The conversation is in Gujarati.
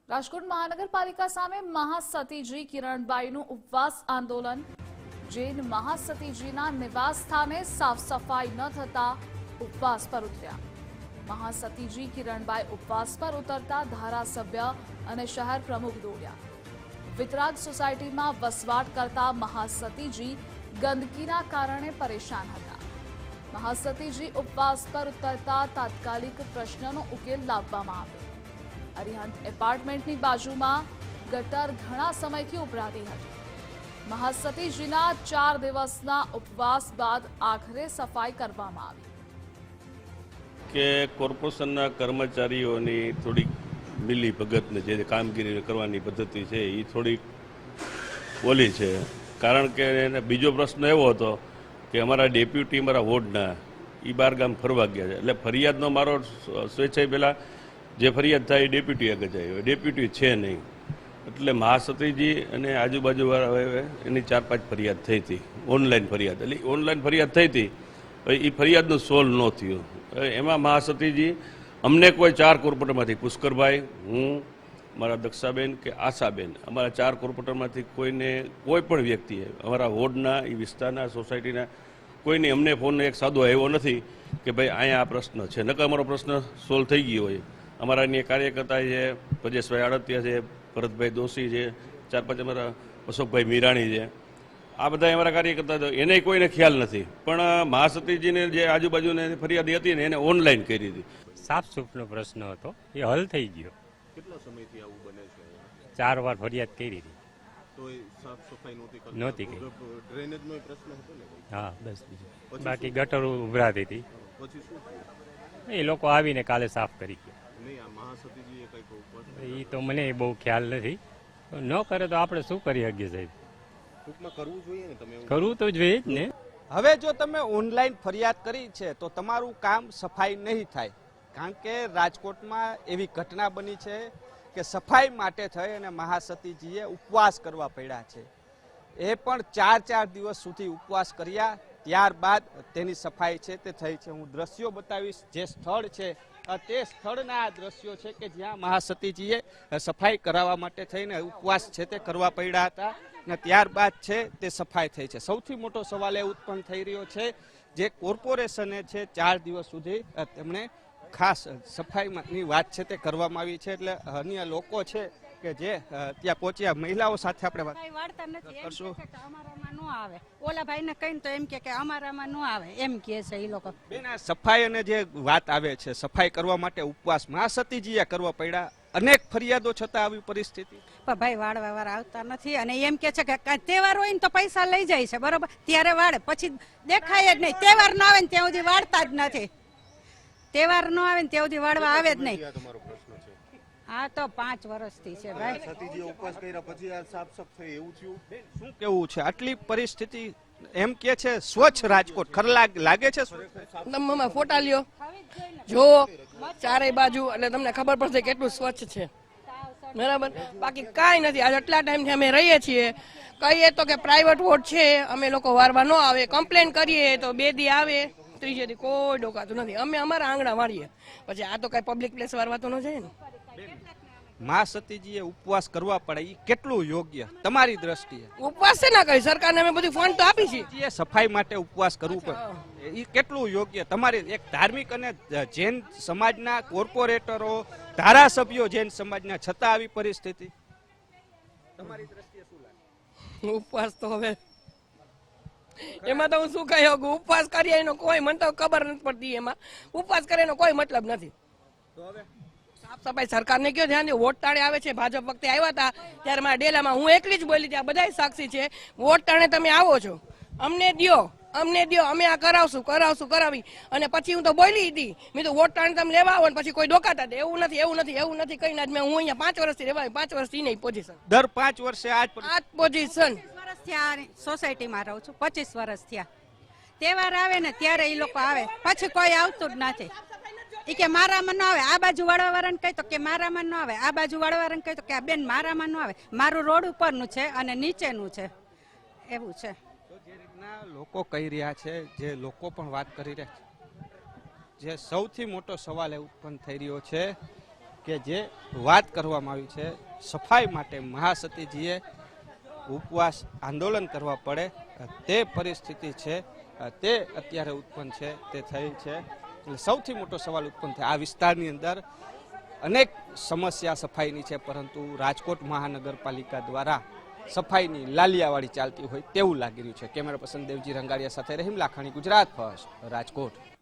રાજકોટ મહાનગરપાલિકા સામે મહાસતીજી કિરણબાઈનું ઉપવાસ આંદોલન। જૈન મહાસતીજીના નિવાસ સ્થાને સાફ સફાઈ ન થતા ઉપવાસ પર ઉતર્યા। મહાસતીજી કિરણબાઈ ઉપવાસ પર ઉતરતા ધારાસભ્ય અને શહેર પ્રમુખ દોડ્યા। વિતરાગ સોસાયટીમાં વસવાટ કરતા મહાસતીજી ગંદકીના કારણે પરેશાન હતા। મહાસતીજી ઉપવાસ પર ઉતરતા તાત્કાલિક પ્રશ્નનો ઉકેલ લાવવામાં આવ્યો। અરિહંત એપાર્ટમેન્ટની બાજુમાં ગટર ઘણા સમયથી ઉભરાતી હતી। મહાસતીજીના 4 દિવસના ઉપવાસ બાદ આખરે સફાઈ કરવામાં આવી। કે કોર્પોરેશનના કર્મચારીઓની થોડીક મિલી ભગતને જે કામગીરી કરવાની પદ્ધતિ છે એ થોડીક ઓલી છે। કારણ કે એને બીજો પ્રશ્ન એવો હતો કે અમારા ડેપ્યુટી મારા વોર્ડના એ બાર ગામ ફરવા ગયા છે, એટલે ફરિયાદનો મારો સ્વેચ્છાએ પહેલાં જે ફરિયાદ થાય એ ડેપ્યુટી આગળ જાય, ડેપ્યુટી છે નહીં, એટલે મહાસતીજી અને આજુબાજુવાળા એની 4-5 ફરિયાદ થઈ હતી, ઓનલાઈન ફરિયાદ, એટલે ઓનલાઈન ફરિયાદ થઈ હતી, એ ફરિયાદનું સોલ્વ ન થયું। એમાં મહાસતીજી અમને કોઈ 4 કોર્પોરેટરમાંથી પુષ્કરભાઈ, હું, મારા દક્ષાબેન કે આશાબેન, અમારા 4 કોર્પોરેટરમાંથી કોઈને કોઈ પણ વ્યક્તિએ અમારા વોર્ડના એ વિસ્તારના સોસાયટીના કોઈને અમને ફોન એક સાદો આવ્યો નથી કે ભાઈ અહીંયા આ પ્રશ્ન છે, નકર અમારો પ્રશ્ન સોલ્વ થઈ ગયો હોય। અમારા અહીંયા કાર્યકર્તા છે, પ્રજેશભાઈ આડતિયા છે, ભરતભાઈ દોશી છે, 4-5 અમારા અશોકભાઈ મીરાણી છે, આ બધા અમારા કાર્યકર્તા છે, એને કોઈને ખ્યાલ નથી। પણ મહાસતીજીને જે આજુબાજુને ફરિયાદી હતી ને એને ઓનલાઈન કરી હતી। સાફ સૂફનો પ્રશ્ન હતો, એ હલ થઈ ગયો। કેટલા સમયથી આવું બને છે? 4 વાર ફરિયાદ કરી હતી તો એ સાફ સફાઈ નહોતી કરી। ડ્રેનેજનો પ્રશ્ન હતો ને? હા, બસ બીજું બાકી ગટરો ઉભરાતી હતી, પછી શું થયું? એ લોકો આવીને કાલે સાફ કરી ગયા। નહીં, આ મહાસતીજીએ કંઈક એ તો મને બહુ ખ્યાલ નથી, ન કરે તો આપણે શું કરી શકીએ સાહેબ? ટૂંકમાં કરવું જોઈએ ને, તમે કરવું તો જોઈએ જ ને। હવે જો તમે ઓનલાઈન ફરિયાદ કરી છે તો તમારું કામ સફાઈ નહીં થાય, કારણ કે રાજકોટમાં એવી ઘટના બની છે કે સફાઈ માટે થઈ અને મહાસતીજીએ ઉપવાસ કરવા પડ્યા છે। એ પણ 4 દિવસ સુધી ઉપવાસ કર્યા, ત્યારબાદ તેની સફાઈ છે તે થઈ છે। હું દ્રશ્યો બતાવીશ, જે સ્થળ છે તે સ્થળના આ દ્રશ્યો છે કે જ્યાં મહાસતીજીએ સફાઈ કરાવવા માટે થઈને ઉપવાસ છે તે કરવા પડ્યા હતા અને ત્યારબાદ છે તે સફાઈ થઈ છે। સૌથી મોટો સવાલ એ ઉત્પન્ન થઈ રહ્યો છે, જે કોર્પોરેશને છે 4 દિવસ સુધી તેમણે ખાસ સફાઈની વાત છે તે કરવામાં આવી છે, એટલે અન્ય લોકો છે કે જે ત્યાં પહોંચ્યા, મહિલાઓ સાથે આપણે વાત કરશું। અમારામાં ન આવે, ઓલા ભાઈને કહીને તો એમ કે અમારામાં ન આવે એમ કહે છે એ લોકો। બેન, આ સફાઈ અને જે વાત આવે છે, સફાઈ કરવા માટે ઉપવાસ મહાસતીજીએ કરવા પડ્યા, અનેક ફરિયાદો છતાં આવી પરિસ્થિતિ? પણ ભાઈ વાળવા વાળા આવતા નથી અને એમ કે છે કે તહેવાર હોય ને તો પૈસા લઈ જાય છે, બરોબર, ત્યારે વાળે, પછી દેખાય જ નહીં। તહેવાર ન આવે ને ત્યાં સુધી વાળતા જ નથી, તહેવાર ન આવે ને ત્યાં સુધી વાળવા આવે જ નહીં। આ તો 5 વર્ષથી છે ભાઈ। સતીજીએ ઉપવાસ કર્યા પછી આ સાફ સફાઈ એવું થયું? શું કેવું છે આટલી પરિસ્થિતિ? એમ કે છે સ્વચ્છ રાજકોટ, ખર લાગે છે? તમે ફોટા લ્યો, જો ચારે બાજુ એટલે તમને ખબર પડશે કેટલું સ્વચ્છ છે, બરાબર? બાકી કાંઈ નથી। આજે આટલા ટાઈમથી અમે રહીએ છીએ, કહીએ તો કે પ્રાઇવેટ વોર્ડ છે, અમે લોકો વારવા ન આવે, કમ્પ્લેન કરીએ તો 2 દી આવે, 3 દી કોઈ ડોકાતું નથી। અમે અમારા આંગણા વાળીએ, પછી આ તો કઈ પબ્લિક પ્લેસ વારવા તો ન જાય ને। મહાસતીજીએ ઉપવાસ કરવા પડે એ કેટલું યોગ્ય તમારી દ્રષ્ટિએ? ઉપવાસ છે ના, કઈ સરકારને અમે બધું ફંડ તો આપી છીએ, સફાઈ માટે ઉપવાસ કરવું પડે એ કેટલું યોગ્ય? તમારી એક ધાર્મિક અને જૈન સમાજના કોર્પોરેટરો, ધારાસભ્યો જૈન સમાજના, છતાં આવી પરિસ્થિતિ તમારી દ્રષ્ટિએ શું લાગે? ઉપવાસ તો હવે એમાં તો હું શું કહી શકું? ઉપવાસ કરીએ એનો કોઈ, મને તો ખબર નથી પડતી, એમાં ઉપવાસ કરે એનો કોઈ મતલબ નથી। તો હવે સાફ સફાઈ સરકારને કયો ધ્યાન દે? વોટ ટાણે આવે છે, ભાજપ વખતે આવ્યા હતા ત્યારે મારા ડેલામાં હું એકલી જ બોલી હતી, આ બધા સાક્ષી છે। વોટ ટાણે તમે આવો છો, અમને દ્યો, અમે આ કરાવી, અને પછી હું તો બોલી હતી, મેં તો વોટ ટાણે તમે લેવા આવો ને પછી કોઈ ડોકાતા દે, એવું નથી કઈ ના। હું અહીંયા 5 વર્ષથી રહેવાય, 5 વર્ષથી નહીં પોઝિશન, દર 5 વર્ષે આ પોઝિશન। 25 વર્ષ થયા સોસાયટીમાં રહું છું, 25 વર્ષ થયા। તહેવાર આવે ને ત્યારે એ લોકો આવે, પછી કોઈ આવતું જ નથી। એ કે મારામાં ન આવે, આ બાજુ વાળવા વાળાને કહી તો કે મારામાં ન આવે, આ બાજુ વાળવા વાળાને કહી તો કે આ બેન મારામાં ન આવે, મારું રોડ ઉપરનું છે અને નીચેનું છે, એવું છે। તો જે રીતના લોકો કહી રહ્યા છે, જે લોકો પણ વાત કરી રહ્યા છે, જે સૌથી મોટો સવાલ એ ઉત્પન્ન થઈ રહ્યો છે કે જે વાત કરવામાં આવી છે સફાઈ માટે મહાસતીજીએ ઉપવાસ આંદોલન કરવા પડે તે પરિસ્થિતિ છે તે અત્યારે ઉત્પન્ન છે તે થઈ છે. એટલે સૌથી મોટો સવાલ ઉત્પન્ન થાય આ વિસ્તારની અંદર અનેક સમસ્યા સફાઈની છે, પરંતુ રાજકોટ મહાનગરપાલિકા દ્વારા સફાઈની લાલિયાવાડી ચાલતી હોય તેવું લાગી રહ્યું છે. કેમેરા પર્સન દેવજી રંગાડિયા સાથે રહીમ લાખાણી, ગુજરાત ફર્સ્ટ, રાજકોટ.